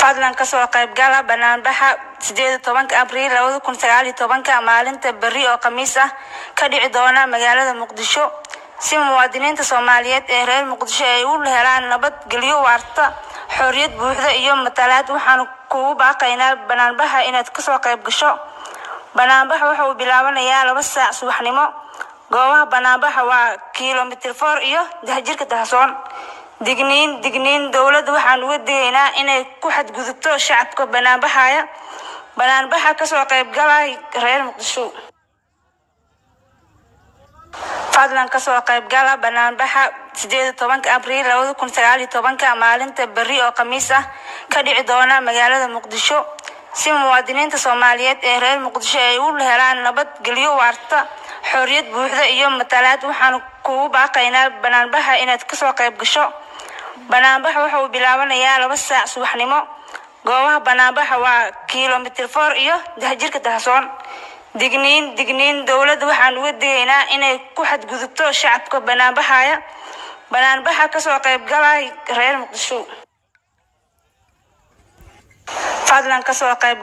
fadlan ka soo qayb gala banaanbaxa 18 Abriil 2019 maalinta berri oo Khamiis ah ka dhici doona magaalada Muqdisho si muwaadiniinta Soomaaliyeed ee reer Muqdisho ay u helaan nabadgelyo waarta xorriyad buuxda iyo matalaad. waxaan kugu baaqaynaa banaanbaxa inaad ka soo qayb gasho. banaanbaxa wuxuu bilaabanayaa 2 saac subaxnimo. goobaha banaanbaxa waa kiiloomitir 4 iyo Dahjirka Dahsoon. digniin dawladda waxaan uga digaynaa inay ku xadgudubto shacabka banaanbaxa ka soo qayb galay reer Muqdisho. fadlan ka soo qayb gala banaanbaxa 18 Abriil 2019 maalinta berri oo Khamiis ah ka dhici doona magaalada Muqdisho si muwaadiniinta Soomaaliyeed ee reer Muqdisho ay u helaan nabadgelyo waarta xorriyad buuxda iyo matalaad. waxaan kugu baaqaynaa banaanbaxa inaad ka soo qayb gasho. banaanbaxa wuxuu bilaabanayaa 2 saac subaxnimo. goobaha banaanbaxa waa kiiloomitir 4 iyo Dahjirka Dahsoon. digniin dawladda waxaan uga digaynaa inay ku xadgudubto shacabka banaanbaxa ka soo qayb galay reer Muqdisho. fadlan ka soo qayb